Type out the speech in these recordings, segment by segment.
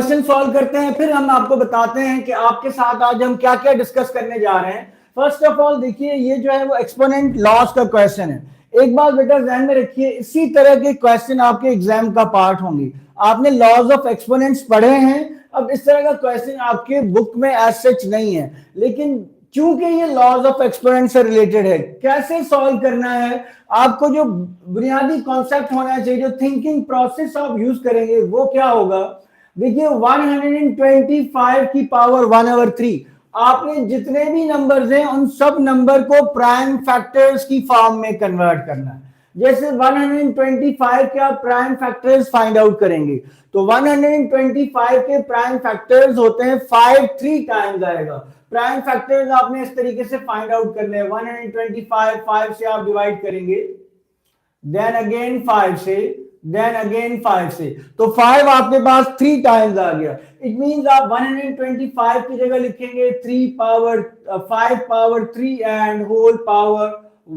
Question solve करते हैं, फिर हम आपको बताते हैं कि आपके साथ आज हम क्या क्या डिस्कस करने जा रहे हैं। फर्स्ट ऑफ ऑल देखिए, ये जो है वो एक्सपोनेंट लॉस का क्वेश्चन है। एक बात बेटा ध्यान में रखिए, इसी तरह के क्वेश्चन आपके एग्जाम का पार्ट होंगे। आपने लॉज ऑफ एक्सपोनेंट्स पढ़े हैं, अब इस तरह का क्वेश्चन आपके बुक में एज सच नहीं है, लेकिन क्योंकि ये लॉज ऑफ एक्सपोनेंट से रिलेटेड है, कैसे सॉल्व करना है, आपको जो बुनियादी कॉन्सेप्ट होना चाहिए, जो थिंकिंग प्रोसेस आप यूज करेंगे वो क्या होगा। देखिए 125 की पावर 1/3, आपने जितने भी नंबर्स हैं उन सब नंबर को प्राइम फैक्टर्स की फॉर्म में कन्वर्ट करना है। जैसे 125 के आप प्राइम फैक्टर्स फाइंड आउट करेंगे तो 125 के प्राइम फैक्टर्स होते हैं 5 3 टाइम्स आएगा। प्राइम फैक्टर्स आपने इस तरीके से फाइंड आउट करने हैं। 125 5 से आप डिवाइड करेंगे, देन अगेन 5 से, देन अगेन 5 से, तो 5 आपके पास 3 टाइम्स आ गया। इट मींस आप 125 की जगह लिखेंगे 3 power 5 power 3 and whole power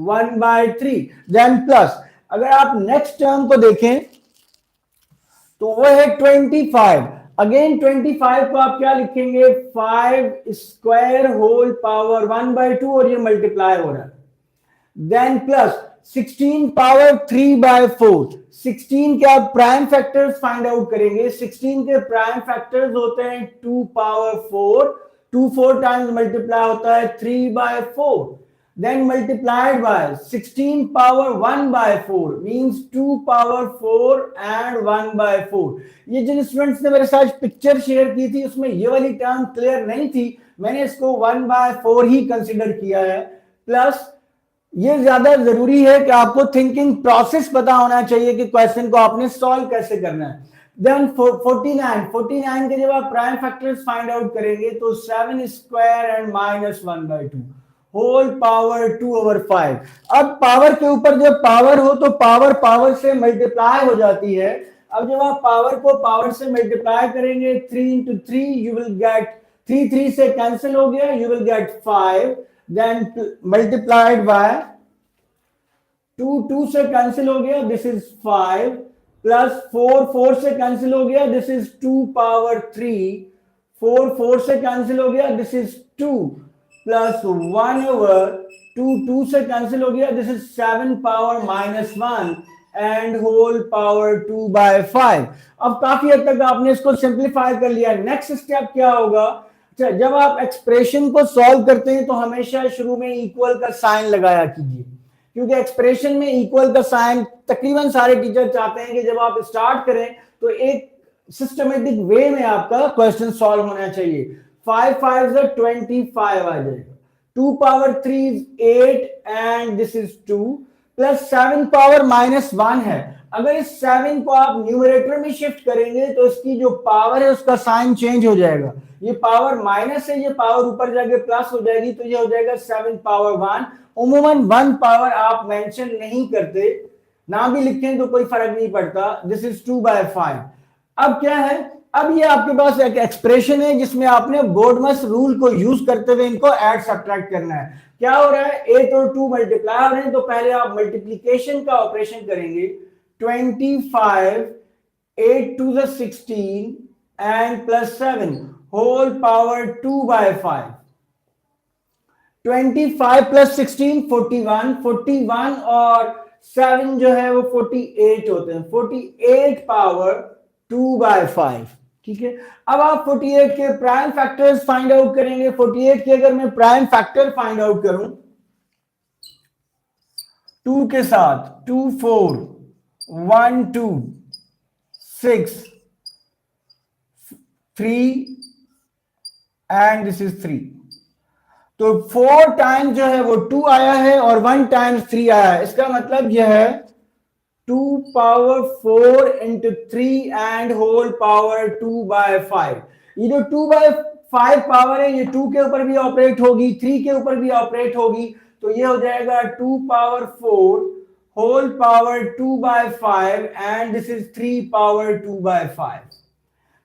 1/3, then plus. अगर आप नेक्स्ट टर्म को देखें तो वो है 25। अगेन 25 को आप क्या लिखेंगे, 5 स्क्वायर होल पावर 1/2, और ये मल्टीप्लाई हो रहा है, देन प्लस 16 पावर 3/4। 16 के आप प्राइम फैक्टर्स फाइंड आउट करेंगे। 16 के प्राइम फैक्टर्स होते हैं 2 पावर 4, 2 4 टाइम्स मल्टीप्लाई होता है 3/4, then multiplied by 16 power 1/4 means 2 power 4 and 1/4। ये जिन स्टूडेंट्स ने मेरे साथ पिक्चर शेयर की थी उसमें ये वाली टर्म क्लियर नहीं थी, मैंने इसको 1/4 ही कंसिडर किया है। प्लस ये ज्यादा जरूरी है कि आपको थिंकिंग प्रोसेस पता होना चाहिए कि क्वेश्चन को आपने सॉल्व कैसे करना है। देन 49 के जब आप प्राइम फैक्टर्स फाइंड आउट करेंगे तो 7 स्क्वायर एंड -1/2 होल पावर 2/5। अब पावर के ऊपर जब पावर हो तो पावर पावर से मल्टीप्लाई हो जाती है। अब जब आप पावर को पावर से मल्टीप्लाई करेंगे 3 into 3 यू विल गेट 3 3 से कैंसिल हो गया, you will get 5, then multiplied by 2 2 से कैंसिल हो गया, दिस इज 5, प्लस 4 4 से कैंसिल हो गया, दिस इज 2 पावर 3, 4 4 से कैंसिल हो गया, दिस इज 2, प्लस 1/2, 2 से कैंसिल हो गया, this is 7 power -1 and whole power 2/5। अब काफी हद तक आपने इसको सिंप्लीफाई कर लिया। नेक्स्ट स्टेप क्या होगा, जब आप एक्सप्रेशन को सॉल्व करते हैं तो हमेशा शुरू में इक्वल का साइन लगाया कीजिए, क्योंकि एक्सप्रेशन में इक्वल का साइन तकरीबन सारे टीचर चाहते हैं कि जब आप स्टार्ट करें तो एक सिस्टमेटिक वे में आपका क्वेश्चन सॉल्व होना चाहिए। 5 5 से 25 आ जाएगा, 2 power 3 8 and this is 2, plus 7 power -1 है। अगर इस 7 को आप न्यूमरेटर में शिफ्ट करेंगे तो इसकी जो पावर है उसका साइन चेंज हो जाएगा। ये पावर माइनस है, ये पावर ऊपर जाके प्लस हो जाएगी, तो ये हो जाएगा 7 पावर 1। उमूमन 1 पावर आप मेंशन नहीं करते, ना भी लिखें तो कोई फर्क नहीं पड़ता। This is 2/5। अब क्या है, अब ये आपके पास एक एक्सप्रेशन है जिसमें आपने बोर्डमस रूल को यूज करते हुए इनको ऐड सब्ट्रैक्ट करना है। क्या हो रहा है, 8 और 2 मल्टीप्लाई हो रहे हैं, तो पहले आप मल्टीप्लीकेशन का ऑपरेशन करेंगे। 25 8 to the 16 and plus 7 whole power 2/5। 25 plus 16 41, 41 और 7 जो है वो 48 होते हैं, 48 पावर 2/5। ठीक है, अब आप 48 के प्राइम फैक्टर्स फाइंड आउट करेंगे। 48 के अगर मैं प्राइम फैक्टर फाइंड आउट करूं 2 के साथ, 2 4 1 2 6 3 एंड दिस इज 3, तो 4 टाइम्स जो है वो 2 आया है और 1 टाइम्स 3 आया है। इसका मतलब यह है 2 power 4 into 3 and whole power 2/5। ये जो 2/5 पावर है ये 2 के ऊपर भी ऑपरेट होगी, 3 के ऊपर भी ऑपरेट होगी, तो ये हो जाएगा 2 power 4 whole power 2/5 and this is 3 power 2/5।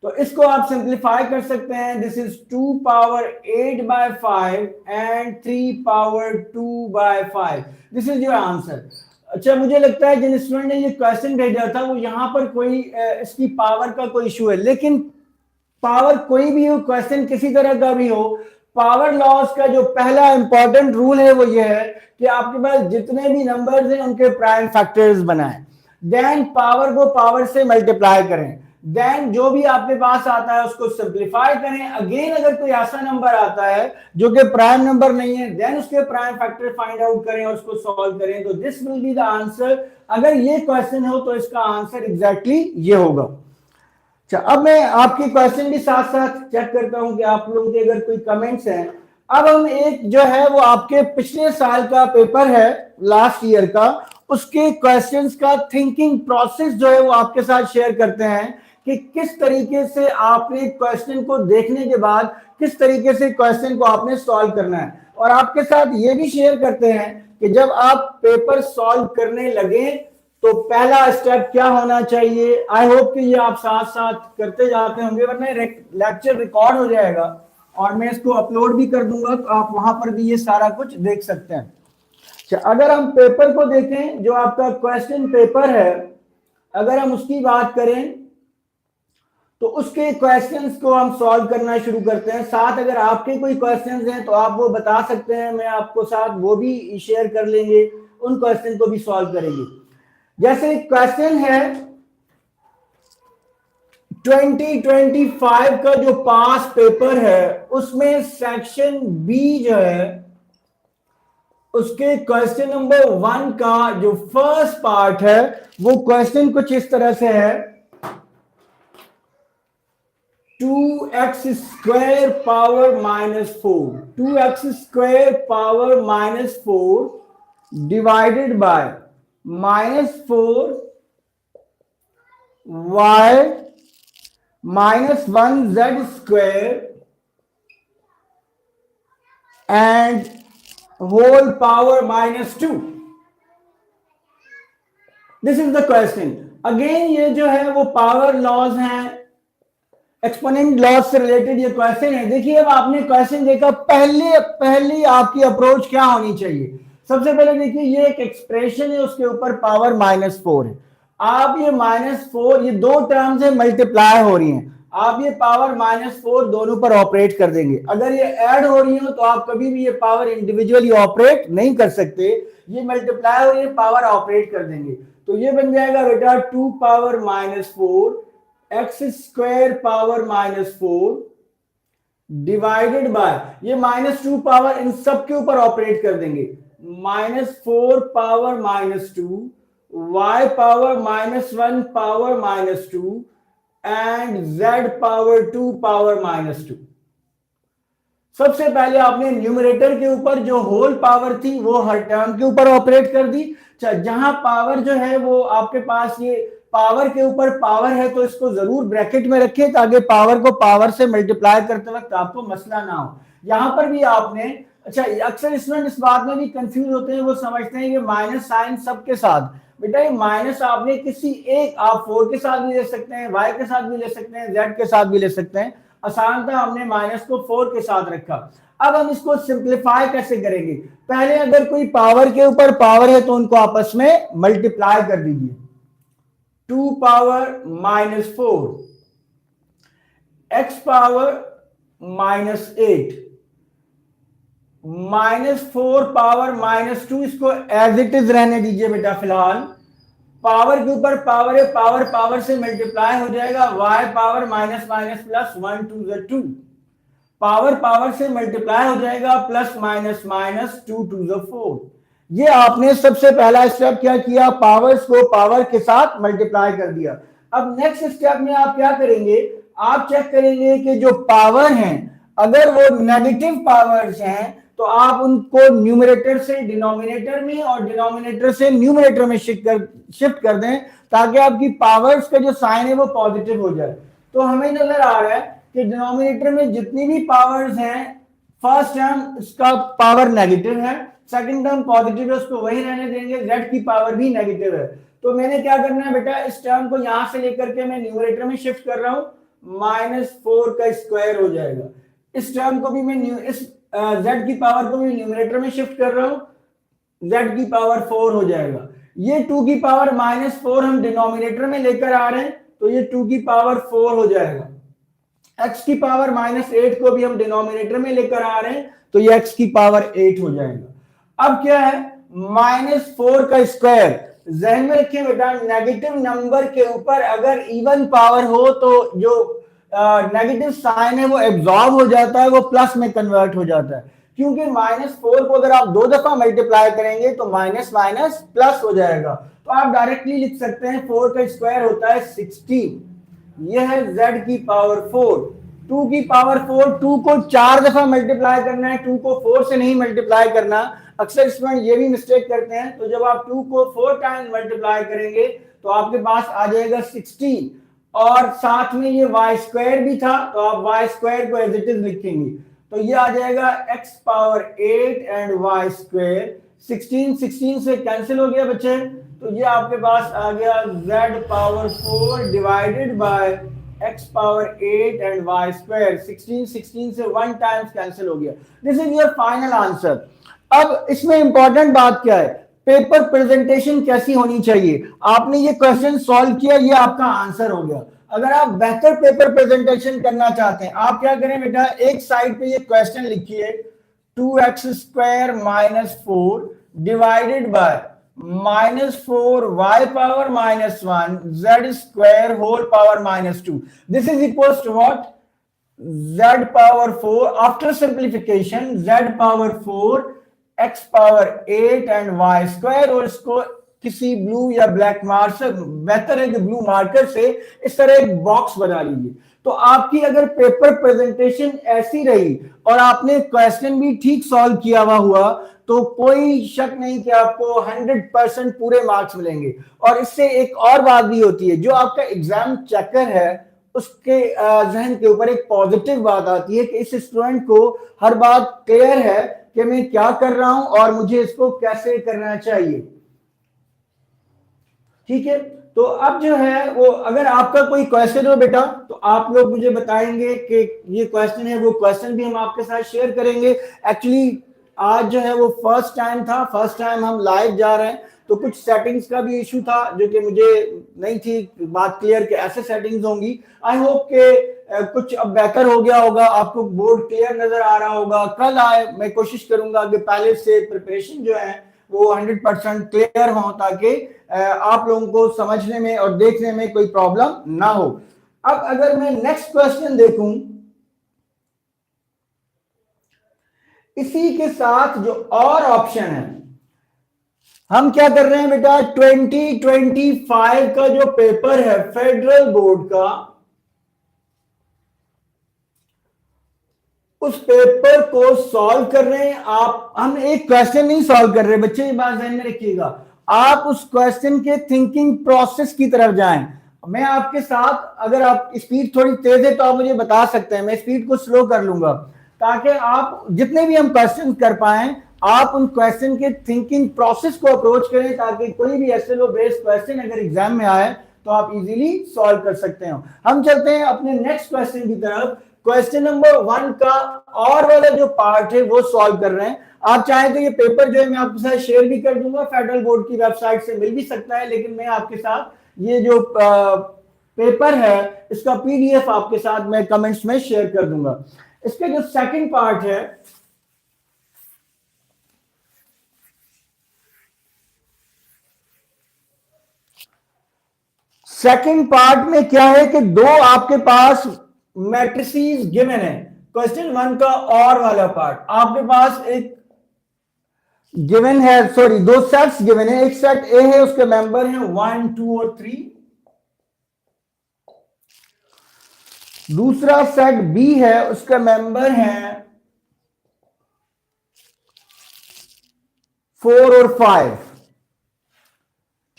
तो इसको आप सिंप्लीफाई कर सकते हैं। This is 2 power 8/5 and 3 power 2/5। This is your answer. अच्छा, मुझे लगता है जिन स्टूडेंट ने ये क्वेश्चन भेजा था वो यहाँ पर कोई इसकी पावर का कोई इशू है, लेकिन पावर कोई भी हो, क्वेश्चन किसी तरह का भी हो, पावर लॉस का जो पहला इंपॉर्टेंट रूल है वो ये है कि आपके पास जितने भी नंबर्स हैं उनके प्राइम फैक्टर्स बनाएं, देन पावर को पावर से मल्टीप्लाई करें, देन जो भी आपके पास आता है उसको सिंप्लीफाई करें, अगेन अगर कोई ऐसा नंबर आता है जो कि प्राइम नंबर नहीं है, देन उसके प्राइम फैक्टर फाइंड आउट करें और उसको सॉल्व करें। तो this will be the answer. अगर ये क्वेश्चन हो तो इसका आंसर एग्जैक्टली ये होगा। अच्छा, अब मैं आपके क्वेश्चन भी साथ साथ चेक करता हूं कि आप लोगों के अगर कोई कमेंट्स हैं। अब हम एक जो है वो आपके पिछले साल का पेपर है, लास्ट ईयर का, उसके क्वेश्चंस का थिंकिंग प्रोसेस जो है वो आपके साथ शेयर करते हैं कि किस तरीके से आपने क्वेश्चन को देखने के बाद किस तरीके से क्वेश्चन को आपने सॉल्व करना है, और आपके साथ ये भी शेयर करते हैं कि जब आप पेपर सॉल्व करने लगे तो पहला स्टेप क्या होना चाहिए। आई होप कि ये आप साथ साथ करते जाते होंगे, वरना लेक्चर रिकॉर्ड हो जाएगा और मैं इसको अपलोड भी कर दूंगा, तो आप वहां पर भी ये सारा कुछ देख सकते हैं। अच्छा, अगर हम पेपर को देखें, जो आपका क्वेश्चन पेपर है, अगर हम उसकी बात करें तो उसके क्वेश्चंस को हम सॉल्व करना शुरू करते हैं। साथ अगर आपके कोई क्वेश्चंस हैं तो आप वो बता सकते हैं, मैं आपको साथ वो भी शेयर कर लेंगे, उन क्वेश्चन को भी सॉल्व करेंगे। जैसे क्वेश्चन है 2025 का जो पास पेपर है उसमें सेक्शन बी जो है उसके क्वेश्चन नंबर 1 का जो फर्स्ट पार्ट है वो क्वेश्चन कुछ इस तरह से है, 2x square power -4, 2x square power -4 divided by -4 y -1z square and whole power -2। This is the question. Again ये जो है वो पावर लॉज हैं, एक्सपोनेंट लॉज से रिलेटेड ये क्वेश्चन है। देखिए, अब आपने क्वेश्चन देखा, पहली आपकी अप्रोच क्या होनी चाहिए। सबसे पहले देखिए, ये एक एक्सप्रेशन है, उसके ऊपर पावर -4 है। आप ये -4, ये दो टर्म्स है मल्टीप्लाई हो रही हैं, आप ये पावर -4 दोनों पर ऑपरेट कर देंगे। अगर ये ऐड हो रही हो तो आप कभी भी ये पावर इंडिविजुअली ऑपरेट नहीं कर सकते, ये मल्टीप्लाई हो रही है, पावर ऑपरेट कर देंगे। तो ये बन जाएगा बेटा 2 power -4 x square power -4 divided bye, ये -2 पावर इन सब के ऊपर ऑपरेट कर देंगे, -4 power -2 y power -1 power -2 and z power 2 power -2। सबसे पहले आपने न्यूमरेटर के ऊपर जो होल पावर थी वो हर टर्म के ऊपर ऑपरेट कर दी। जहां पावर जो है वो आपके पास ये पावर के ऊपर पावर है तो इसको जरूर ब्रैकेट में रखें ताकि पावर को पावर से मल्टीप्लाई करते वक्त आपको मसला ना हो। यहां पर भी आपने, अच्छा, अक्सर स्टूडेंट इस बात में भी कंफ्यूज होते हैं, वो समझते हैं कि माइनस साइन सबके साथ। बेटा ये माइनस आपने किसी एक, आप 4 के साथ भी ले सकते हैं, y के साथ भी ले सकते हैं, z के साथ भी ले सकते हैं। आसान था, हमने माइनस को 4 के साथ रखा। अब हम इसको सिंप्लीफाई कैसे करेंगे। पहले अगर कोई पावर के ऊपर पावर है तो उनको आपस में मल्टीप्लाई कर दीजिए, 2 पावर -4 x पावर -8 -4 पावर -2, इसको एज इट इज रहने दीजिए बेटा फिलहाल। पावर के ऊपर पावर है, पावर पावर से मल्टीप्लाई हो जाएगा, y power minus minus plus 1 2 2, power power से मल्टीप्लाई हो जाएगा, प्लस माइनस माइनस 2 2 4। ये आपने सबसे पहला स्टेप क्या किया, पावर्स को पावर के साथ मल्टीप्लाई कर दिया। अब नेक्स्ट स्टेप में आप क्या करेंगे, आप चेक करेंगे कि जो पावर हैं अगर वो नेगेटिव पावर्स हैं तो आप उनको न्यूमरेटर से डिनोमिनेटर में और डिनोमिनेटर से न्यूमरेटर में शिफ्ट कर दें ताकि आपकी पावर्स का जो साइन है वो पॉजिटिव हो जाए। तो हमें नजर आ रहा है कि डिनोमिनेटर में जितनी भी पावर्स हैं, फर्स्ट टर्म इसका पावर नेगेटिव है, सेकंड टर्म पॉजिटिव है, उसको वही रहने देंगे, z की पावर भी नेगेटिव है। तो मैंने क्या करना है बेटा, इस टर्म को यहां से लेकर के मैं न्यूमरेटर में शिफ्ट कर रहा हूं, -4 का स्क्वायर हो जाएगा। इस टर्म को भी मैं इस z की पावर को भी न्यूमरेटर में शिफ्ट कर रहा हूं, z की पावर 4 हो जाएगा। ये 2 की पावर -4 हम डिनोमिनेटर में लेकर आ रहे हैं तो ये 2 की पावर 4 हो जाएगा। x की पावर -8 को भी हम डिनोमिनेटर में लेकर आ रहे हैं, तो ये x की पावर 8 हो जाएगा। अब क्या है, -4 का स्क्वायर, जहन में रखिए बेटा, नेगेटिव नंबर के ऊपर अगर इवन पावर हो तो जो नेगेटिव साइन है वो एब्जॉर्ब हो जाता है, वो प्लस में कन्वर्ट हो जाता है, क्योंकि -4 को अगर आप 2 दफा मल्टीप्लाई करेंगे तो माइनस माइनस प्लस हो जाएगा। तो आप डायरेक्टली लिख सकते हैं 4 का स्क्वायर होता है 16, यह है z की पावर 4। 2 की पावर 4, 2 को 4 दफा मल्टीप्लाई करना है, 2 को 4 से नहीं मल्टीप्लाई करना। अक्सर स्टूडेंट ये भी मिस्टेक करते हैं, तो जब आप 2 को 4 टाइम मल्टीप्लाई करेंगे तो आपके पास आ जाएगा 16, और साथ में ये y स्क्वायर भी था, तो आप y स्क्वायर को एज इट इज लिखेंगे, तो ये आ जाएगा x power 8 and y square. 16 से कैंसिल हो गया बच्चे, तो ये आपके पास आ गया z power 4 divided bye x power 8 and y square. 16 से 1 टाइम्स कैंसिल हो गया। This is your final answer. अब इसमें इंपॉर्टेंट बात क्या है, पेपर प्रेजेंटेशन कैसी होनी चाहिए। आपने ये क्वेश्चन सॉल्व किया, ये आपका आंसर हो गया। अगर आप बेहतर पेपर प्रेजेंटेशन करना चाहते हैं, आप क्या करें बेटा, एक साइड पे ये क्वेश्चन लिखिए, 2x square -4 divided by -4 y power -1 z square whole power -2। This is equals to what, z power 4 after simplification, z power 4 x power 8 and y square, और इसको किसी ब्लू या ब्लैक मार्कर, बेहतर है कि ब्लू मार्कर से इस तरह एक बॉक्स बना लीजिए। तो आपकी अगर पेपर प्रेजेंटेशन ऐसी रही और आपने क्वेश्चन भी ठीक सॉल्व किया हुआ, तो कोई शक नहीं कि आपको 100% पूरे मार्क्स मिलेंगे। और इससे एक और बात भी होती है, जो आपका एग्जाम चेकर है उसके जहन के ऊपर एक पॉजिटिव बात आती है कि इस स्टूडेंट को हर बात क्लियर है कि मैं क्या कर रहा हूं और मुझे इसको कैसे करना चाहिए। ठीक है, तो अब जो है वो, अगर आपका कोई क्वेश्चन हो बेटा तो आप लोग मुझे बताएंगे कि ये क्वेश्चन है, वो क्वेश्चन भी हम आपके साथ शेयर करेंगे। एक्चुअली आज जो है वो फर्स्ट टाइम था, फर्स्ट टाइम हम लाइव जा रहे हैं, तो कुछ सेटिंग्स का भी इशू था जो कि मुझे नहीं थी बात क्लियर कि ऐसे सेटिंग्स होंगी। आई होप के कुछ अब बेहतर हो गया होगा, आपको बोर्ड क्लियर नजर आ रहा होगा। कल आए, मैं कोशिश करूंगा कि पहले से प्रिपरेशन जो है वो 100% क्लियर हो, ताकि आप लोगों को समझने में और देखने में कोई प्रॉब्लम ना हो। अब अगर मैं नेक्स्ट क्वेश्चन देखूं, इसी के साथ जो और ऑप्शन है, हम क्या कर रहे हैं बेटा, 2025 का जो पेपर है फेडरल बोर्ड का, उस पेपर को सॉल्व कर रहे हैं आप। हम एक क्वेश्चन नहीं सॉल्व कर रहे बच्चे, ये बात ध्यान में रखिएगा। आप उस क्वेश्चन के थिंकिंग प्रोसेस की तरफ जाएं। मैं आपके साथ, अगर आप स्पीड थोड़ी तेज है तो आप मुझे बता सकते हैं, मैं स्पीड को स्लो कर लूंगा, ताकि आप जितने भी हम क्वेश्चन कर पाए, आप उन क्वेश्चन के थिंकिंग प्रोसेस को अप्रोच करें, ताकि कोई भी एसएलओ बेस्ड क्वेश्चन अगर एग्जाम में आए तो आप इजीली सॉल्व कर सकते हो। हम चलते हैं अपने नेक्स्ट क्वेश्चन की तरफ। क्वेश्चन नंबर 1 का और वाला जो पार्ट है वो सॉल्व कर रहे हैं। आप चाहें तो ये पेपर जो है मैं आपके साथ शेयर भी कर दूंगा, फेडरल बोर्ड की वेबसाइट से मिल भी सकता है, लेकिन मैं आपके साथ ये जो पेपर है इसका पीडीएफ आपके साथ मैं कमेंट्स में शेयर कर दूंगा। इसका जो सेकंड पार्ट है, सेकंड पार्ट में क्या है कि दो आपके पास मैट्रिसेस गिवन है। क्वेश्चन 1 का और वाला पार्ट आपके पास एक गिवन है, सॉरी दो सेट्स गिवन है। एक सेट ए है, उसके मेंबर हैं 1, 2 और 3। दूसरा सेट बी है, उसके मेंबर हैं 4 और 5।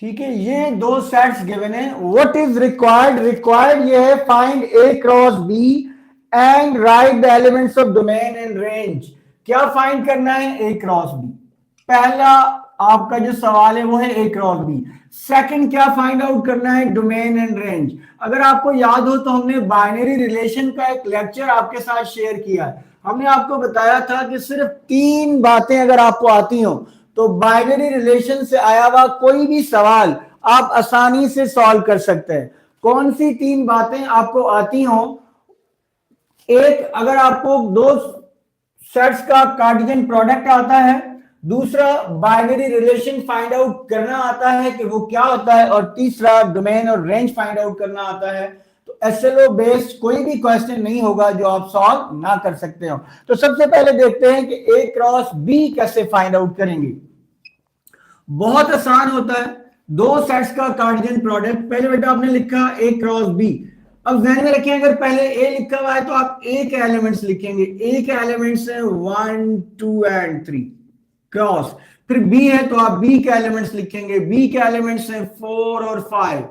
ठीक है, ये दो सेट्स गिवन है। व्हाट इज रिक्वायर्ड, रिक्वायर्ड ये है find A cross B and write the elements of domain and range. क्या फाइंड करना है, ए क्रॉस बी। पहला आपका जो सवाल है वो है ए क्रॉस बी। सेकंड क्या फाइंड आउट करना है, डोमेन एंड रेंज। अगर आपको याद हो तो हमने बाइनरी रिलेशन का एक लेक्चर आपके साथ शेयर किया है। हमने आपको बताया था कि सिर्फ 3 बातें अगर आपको आती हो तो बाइनरी रिलेशन से आया हुआ कोई भी सवाल आप आसानी से सॉल्व कर सकते हैं। कौन सी 3 बातें आपको आती हो, एक, अगर आपको दो सेट्स का कार्टेशियन प्रोडक्ट आता है, दूसरा बाइनरी रिलेशन फाइंड आउट करना आता है कि वो क्या होता है, और तीसरा डोमेन और रेंज फाइंड आउट करना आता है, तो एसएलओ बेस्ड कोई भी क्वेश्चन नहीं होगा जो आप सॉल्व ना कर सकते हो। तो सबसे पहले देखते हैं कि ए क्रॉस बी कैसे फाइंड आउट करेंगे। बहुत आसान होता है, दो सेट्स का कार्टेशियन प्रोडक्ट, पहले बेटा आपने लिखा ए क्रॉस बी। अब ध्यान में रखें, अगर पहले ए लिखा हुआ है तो आप ए के एलिमेंट्स लिखेंगे, ए के एलिमेंट्स हैं 1 2 एंड 3 क्रॉस, फिर बी है तो आप बी के एलिमेंट्स लिखेंगे, बी के एलिमेंट्स हैं 4 और 5।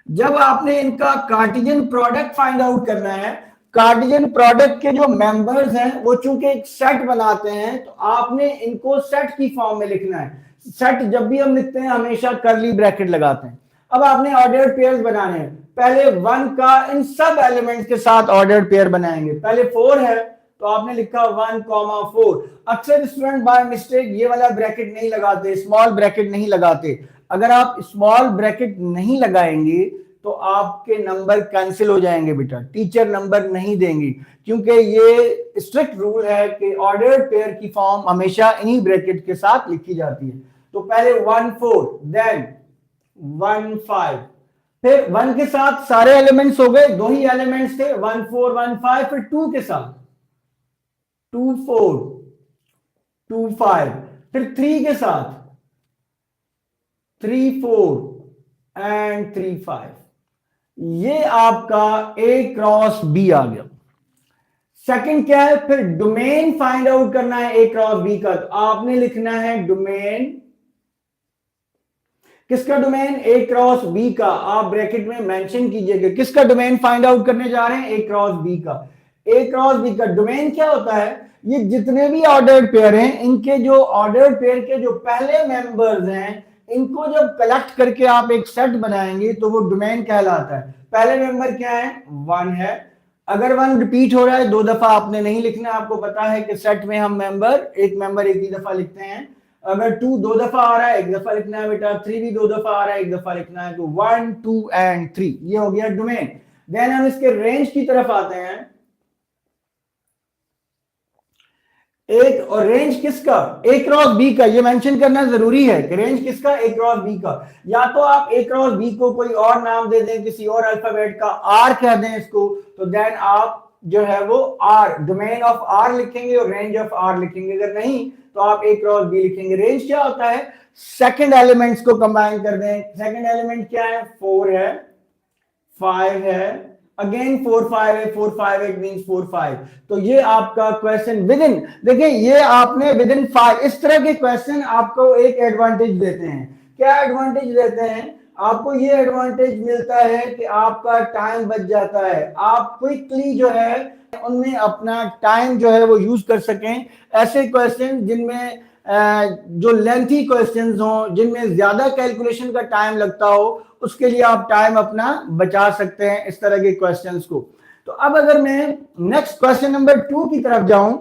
जब आपने इनका कार्टेशियन प्रोडक्ट फाइंड आउट करना है, कार्टेशियन प्रोडक्ट के जो मेंबर्स हैं वो चूंकि एक सेट बनाते हैं, तो आपने इनको सेट की फॉर्म में लिखना है। सेट जब भी हम लिखते हैं हमेशा कर्ली ब्रैकेट लगाते हैं। अब आपने ऑर्डर्ड पेयर्स बनाने हैं, पहले 1 का इन सब एलिमेंट्स के साथ ऑर्डर्ड पेयर बनाएंगे। पहले 4 है तो आपने लिखा 1, 4। अक्सर स्टूडेंट बाय मिस्टेक ये वाला ब्रैकेट नहीं लगाते, स्मॉल ब्रैकेट नहीं लगाते। अगर आप स्मॉल ब्रैकेट नहीं लगाएंगे तो आपके नंबर कैंसिल हो जाएंगे बेटा, टीचर नंबर नहीं देंगी, क्योंकि ये स्ट्रिक्ट रूल है कि ऑर्डर्ड पेयर की फॉर्म हमेशा इन्हीं ब्रैकेट के साथ लिखी जाती है। तो पहले 1 4, देन 1 5, फिर 1 के साथ सारे एलिमेंट्स हो गए, दो ही एलिमेंट्स थे 1 4 1 5, फिर 2 के साथ 2 4 2 5, फिर 3 के साथ 3 4 एंड 3 5। ये आपका ए क्रॉस बी आ गया। सेकंड क्या है, फिर डोमेन फाइंड आउट करना है ए क्रॉस बी का, तो आपने लिखना है डोमेन, किसका डोमेन, ए क्रॉस बी का। आप ब्रैकेट में मेंशन कीजिएगा किसका डोमेन फाइंड आउट करने जा रहे हैं, ए क्रॉस बी का। ए क्रॉस बी का डोमेन क्या होता है, ये जितने भी ऑर्डर्ड पेयर हैं, इनके जो ऑर्डर्ड पेयर के जो पहले मेंबर्स हैं, इनको जब कलेक्ट करके आप एक सेट बनाएंगे तो वो डोमेन कहलाता है। पहले मेंबर क्या है, 1 है। अगर 1 रिपीट हो रहा है 2 दफा आपने नहीं लिखना, आपको पता है कि सेट में हम एक मेंबर एक ही दफा लिखते हैं। अगर 2 2 दफा आ रहा है 1 दफा लिखना है बेटा, 3 भी 2 दफा आ रहा है 1 दफा लिखना है। तो 1 2 एंड 3 ये हो गया डोमेन। देन हम इसके रेंज की तरफ आते हैं। एक और रेंज किसका, ए क्रॉस बी का, ये मेंशन करना जरूरी है कि रेंज किसका, ए क्रॉस बी का। या तो आप ए क्रॉस बी को कोई और नाम दे दें, किसी और अल्फाबेट का, आर कह दें इसको, तो देन आप जो है वो आर, डोमेन ऑफ आर लिखेंगे और रेंज ऑफ आर लिखेंगे। अगर नहीं तो आप ए क्रॉस बी लिखेंगे। रेंज क्या होता है, सेकंड एलिमेंट्स को कंबाइन कर दें। सेकंड एलिमेंट क्या है, 4 है, 5 है, अगेन 4 5 है, 4 5 8 मींस 4 5। तो ये आपका क्वेश्चन विद इन, देखिए ये आपने विद इन 5, इस तरह के क्वेश्चन आपको एक एडवांटेज देते हैं। क्या एडवांटेज देते हैं आपको, ये एडवांटेज मिलता है कि आपका टाइम बच जाता है, आप क्विकली जो है उनमें अपना टाइम जो है वो यूज कर सकें। ऐसे क्वेश्चन जिनमें जो लेंथी क्वेश्चंस हो, जिनमें ज्यादा कैलकुलेशन का टाइम लगता हो, उसके लिए आप टाइम अपना बचा सकते हैं इस तरह के क्वेश्चंस को। तो अब अगर मैं नेक्स्ट क्वेश्चन नंबर 2 की तरफ जाऊं,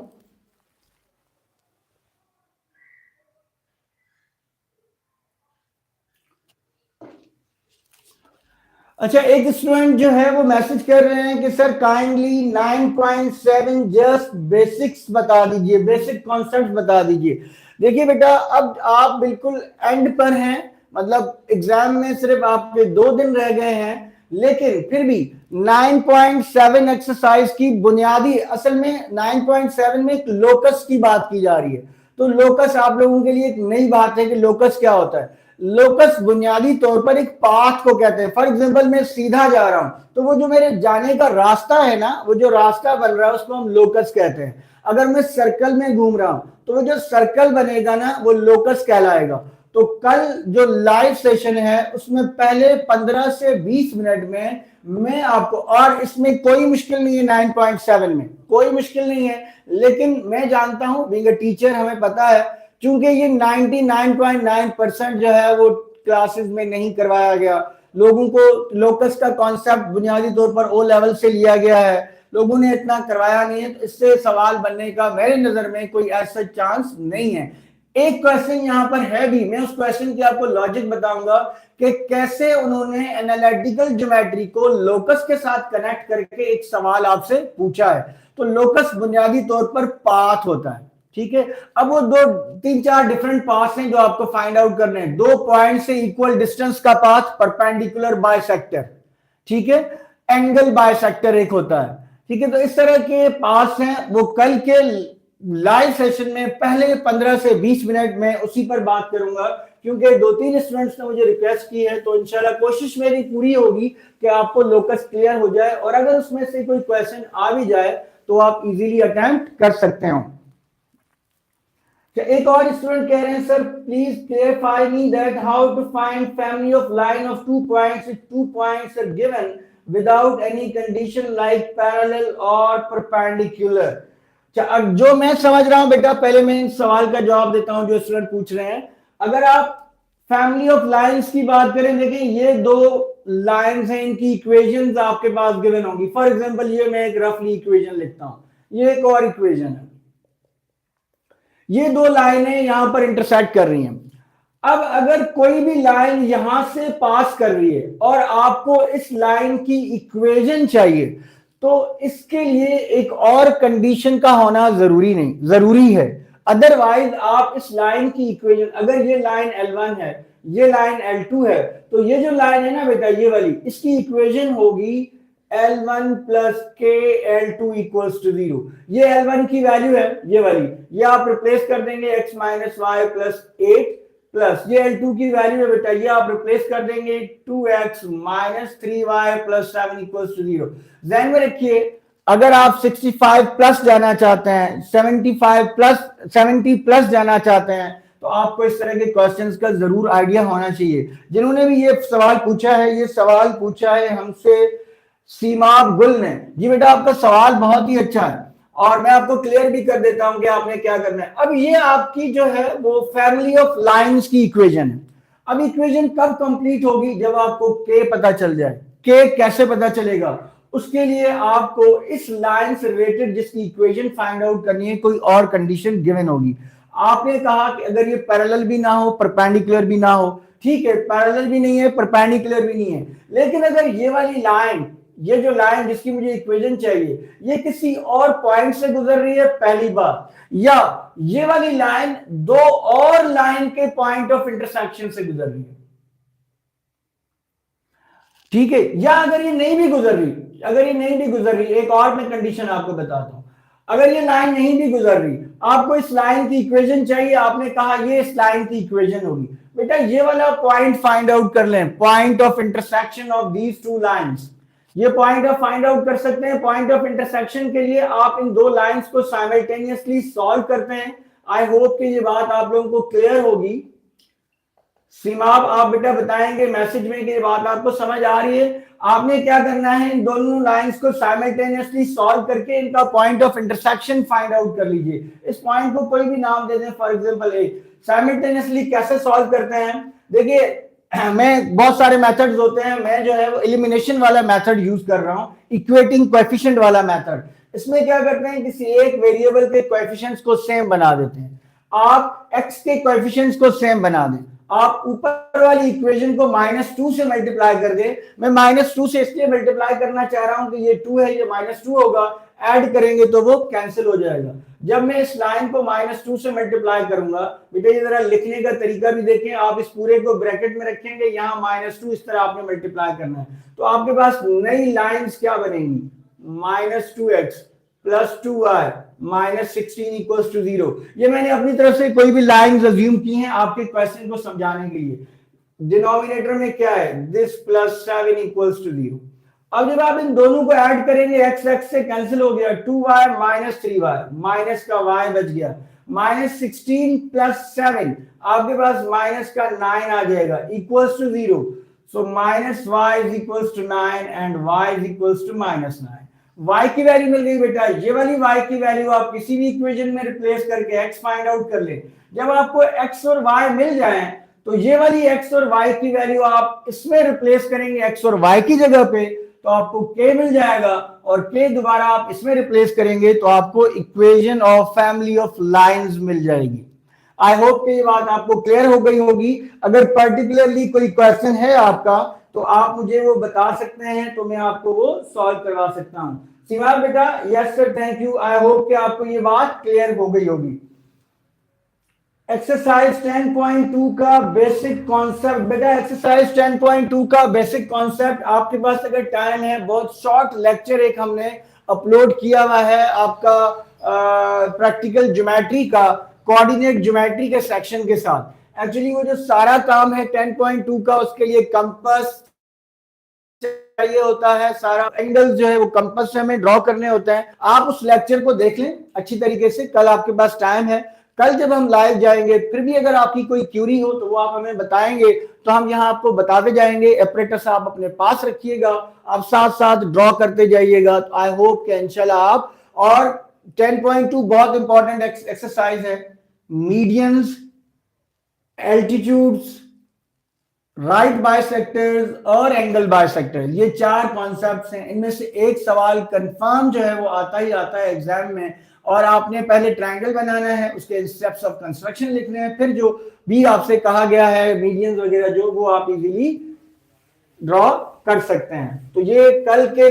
अच्छा एक स्टूडेंट जो है वो मैसेज कर रहे हैं कि सर काइंडली 9.7 जस्ट बेसिक्स बता दीजिए, बेसिक कॉन्सेप्ट बता दीजिए। देखिए बेटा अब आप बिल्कुल एंड पर हैं, मतलब एग्जाम में सिर्फ आपके 2 दिन रह गए हैं, लेकिन फिर भी 9.7 एक्सरसाइज की बुनियादी, असल में 9.7 में एक लोकस की बात की जा रही है। तो लोकस आप लोगों के लिए एक नई बात है कि लोकस क्या होता है। लोकस बुनियादी तौर पर एक पाथ को कहते हैं। फॉर एग्जांपल मैं सीधा जा रहा हूं तो वो जो मेरे जाने का रास्ता है ना, वो जो रास्ता बन रहा है उसको हम लोकस कहते हैं। अगर मैं सर्कल में घूम रहा हूं तो वो जो सर्कल बनेगा ना वो लोकस कहलाएगा। तो कल जो लाइव सेशन है उसमें पहले 15 से 20 मिनट में मैं आपको, और इसमें कोई मुश्किल नहीं है, 9.7 में कोई मुश्किल नहीं है, लेकिन मैं जानता हूं बीइंग अ टीचर हमें पता है क्योंकि ये 99.9% जो है वो क्लासेस में नहीं करवाया गया। लोगों को लोकस का कॉन्सेप्ट बुनियादी तौर पर ओ लेवल से लिया गया है, लोगों ने इतना करवाया नहीं है, तो इससे सवाल बनने का मेरे नजर में कोई ऐसा चांस नहीं है। एक क्वेश्चन यहाँ पर है भी, मैं उस क्वेश्चन की आपको लॉजिक बताऊंगा कि कैसे उन्होंने एनालिटिकल ज्योमेट्री को लोकस के साथ कनेक्ट करके एक सवाल आपसे पूछा है। तो लोकस बुनियादी तौर पर पाथ होता है, ठीक है। अब वो दो तीन चार डिफरेंट पाथ्स हैं जो आपको फाइंड आउट करने हैं। 2 पॉइंट से इक्वल डिस्टेंस का पाथ परपेंडिकुलर बाइसेक्टर, ठीक है। एंगल बाइसेक्टर एक होता है, ठीक है। तो इस तरह के पाथ्स हैं, वो कल के लाइव सेशन में पहले 15 से 20 मिनट में उसी पर बात करूंगा, क्योंकि 2-3 स्टूडेंट्स ने मुझे रिक्वेस्ट की है। तो इंशाल्लाह कोशिश मेरी पूरी होगी कि आपको लोकस क्लियर हो जाए, और अगर उसमें से कोई क्वेश्चन आ भी जाए तो आप इजीली अटेम्प्ट कर सकते हो। एक और स्टूडेंट कह रहे हैं, sir please clarify me that how to find family of line of 2 points if 2 points are given without any condition like parallel और परपेंडिकुलर। अब जो मैं समझ रहा हूं बेटा, पहले मैं इस सवाल का जवाब देता हूं जो स्टूडेंट पूछ रहे हैं। अगर आप फैमिली ऑफ लाइंस की बात करें, देखिए ये दो लाइंस हैं, इनकी इक्वेशंस आपके पास गिवन होंगी। फॉर एग्जांपल ये मैं एक रफली इक्वेशन लिखता हूं, ये एक और इक्वेशन है, ये दो लाइनें यहां पर इंटरसेक्ट कर रही हैं। अब अगर कोई भी लाइन यहां से पास कर रही है और आपको इस लाइन की इक्वेशन चाहिए, तो इसके लिए एक और कंडीशन का होना जरूरी है। अदरवाइज आप इस लाइन की इक्वेशन, अगर ये लाइन L1 है, ये लाइन L2 है, तो ये जो लाइन है ना बेटा, ये वाली, इसकी इक्वेशन होगी L1 प्लस के L2 इक्वल्स टू 0। ये L1 की वैल्यू है, ये वाली, ये आप रिप्लेस कर देंगे x minus y plus 8 plus ये L2 की वैल्यू है बेटा, ये आप रिप्लेस कर देंगे 2x minus 3y plus 7 equals to 0। ध्यान में रखिए, अगर आप 65 प्लस जाना चाहते हैं, 70 प्लस जाना चाहते हैं, तो आपको इस तरह के क्वेश्चंस का जरूर आइडिया होना चाहिए। जिन्होंने भी ये सवाल पूछा है, ये सवाल पूछा है हमसे सीमाब गुल ने। जी बेटा, आपका सवाल बहुत ही अच्छा है, और मैं आपको क्लियर भी कर देता हूं कि आपने क्या करना है। अब ये आपकी जो है वो फैमिली ऑफ लाइंस की इक्वेशन है। अब इक्वेशन कब कंप्लीट होगी? जब आपको के पता चल जाए। के कैसे पता चलेगा? उसके लिए आपको इस लाइन से रिलेटेड जिसकी इक्वेशन फाइंड आउट करनी है, कोई और कंडीशन गिवन होगी। आपने कहा कि अगर ये पैरेलल भी ना हो, परपेंडिकुलर भी ना हो, ठीक है, पैरेलल भी नहीं है, परपेंडिकुलर भी नहीं है, लेकिन अगर ये वाली लाइन, ये जो लाइन जिसकी मुझे इक्वेशन चाहिए, ये किसी और पॉइंट से गुजर रही है पहली बार, या ये वाली लाइन दो और लाइन के पॉइंट ऑफ इंटरसेक्शन से गुजर रही है, ठीक है, या अगर ये नहीं भी गुजर रही, एक और मैं कंडीशन आपको बताता हूं। अगर ये लाइन नहीं भी गुजर रही, आपको इस लाइन की इक्वेशन चाहिए, आपने कहा ये इस लाइन की इक्वेशन होगी, बेटा ये वाला पॉइंट फाइंड आउट कर लें, point of intersection of these two lines. ये पॉइंट ऑफ फाइंड आउट कर सकते हैं। पॉइंट ऑफ इंटरसेक्शन के लिए आप इन दो लाइंस को साइमल्टेनियसली सॉल्व करते हैं। आई होप कि ये बात आप लोगों को क्लियर होगी। सीमाब, आप बेटा बताएंगे मैसेज में कि ये बात आपको समझ आ रही है। आपने क्या करना है, इन दोनों लाइंस को साइमल्टेनियसली सॉल्व करके इनका point of intersection find out कर लीजिए। इस पॉइंट को कोई भी नाम दे दें, फॉर एग्जांपल ए। साइमल्टेनियसली कैसे सॉल्व करते हैं? देखिए, मैं बहुत सारे मेथड्स होते हैं, मैं जो है वो एलिमिनेशन वाला मेथड यूज कर रहा हूं, इक्वेटिंग कोएफिशिएंट वाला मेथड। इसमें क्या करते हैं, किसी एक वेरिएबल के कोएफिशिएंट्स को सेम बना देते हैं। आप x के कोएफिशिएंट्स को सेम बना दें, आप ऊपर वाली इक्वेशन को -2 से मल्टीप्लाई कर दे। मैं -2 से इसलिए मल्टीप्लाई करना चाह रहा हूं कि ये 2 है, ये -2 होगा, ऐड करेंगे तो वो कैंसिल हो जाएगा। जब मैं इस लाइन को -2 से मल्टीप्लाई करूंगा, बेटा ये जरा लिखने का तरीका भी देखें, आप इस पूरे को ब्रैकेट में रखेंगे, यहाँ -2 इस तरह आपने मल्टीप्लाई करना है, तो आपके पास नई लाइंस क्या बनेंगी, -2x plus 2y minus 16 equals to 0। ये मैंने अपनी तरफ से कोई भी लाइंस अज्यूम की हैं आपके क्वेश्चन को समझाने के लिए। डिनोमिनेटर में क्या है, दिस प्लस 7 इक्वल्स टू 0। अब जब आप इन दोनों को ऐड करेंगे, x x से कैंसिल हो गया, 2y माइनस 3y, माइनस का y बच गया, -16 प्लस 7, आपके पास माइनस का 9 आ जाएगा, equals to 0। So minus y is equals to 9 and y is equals to -9। y की वैल्यू मिल गई बेटा। ये वाली y की वैल्यू आप किसी भी इक्वेशन में रिप्लेस करके x फाइंड आउट कर ले। जब आपको x और y मिल जाए, तो ये वाली x और y की वैल्यू आप इसमें रिप्लेस करेंगे x और y की जगह पे, तो आपको k मिल जाएगा, और k दोबारा आप इसमें रिप्लेस करेंगे तो आपको equation of family of lines मिल जाएगी। आई होप कि ये बात आपको क्लियर हो गई होगी। अगर पर्टिकुलरली कोई क्वेश्चन है आपका, तो आप मुझे वो बता सकते हैं, तो मैं आपको वो सॉल्व करवा सकता हूं। सीमा बेटा, yes sir, thank you. I hope कि आपको ये बात क्लियर हो गई होगी। एक्सरसाइज 10.2 का बेसिक कॉन्सेप्ट बेटा, एक्सरसाइज 10.2 का बेसिक कॉन्सेप्ट आपके पास अगर टाइम है, बहुत शॉर्ट लेक्चर एक हमने अपलोड किया हुआ है आपका प्रैक्टिकल ज्योमेट्री का, कोऑर्डिनेट ज्योमेट्री के सेक्शन के साथ। एक्चुअली वो जो सारा काम है 10.2 का, उसके लिए कंपास चाहिए होता है, सारा एंगल जो है वो कंपास से हमें ड्रॉ करने होते हैं। आप उस लेक्चर को देख लें अच्छी तरीके से, कल आपके पास टाइम है। कल जब हम लाइव जाएंगे, फिर भी अगर आपकी कोई क्यूरी हो तो वो आप हमें बताएंगे, तो हम यहाँ आपको बताते जाएंगे। एपरेटस आप अपने पास रखिएगा, आप साथ साथ ड्रॉ करते जाइएगा। तो आई होप कि इंशाल्लाह आप, और 10.2 बहुत इंपॉर्टेंट एक्सरसाइज है। मीडियंस, एल्टीट्यूड्स, राइट बाइसेक्टर्स और एंगल बाइसेक्टर, ये चार कॉन्सेप्ट्स हैं। इनमें से एक सवाल कंफर्म जो है वो आता ही आता है एग्जाम में, और आपने पहले ट्रायंगल बनाना है, उसके स्टेप्स ऑफ कंस्ट्रक्शन लिखने हैं, फिर जो भी आपसे कहा गया है मीडियंस वगैरह जो, वो आप इजीली ड्रॉ कर सकते हैं। तो ये कल के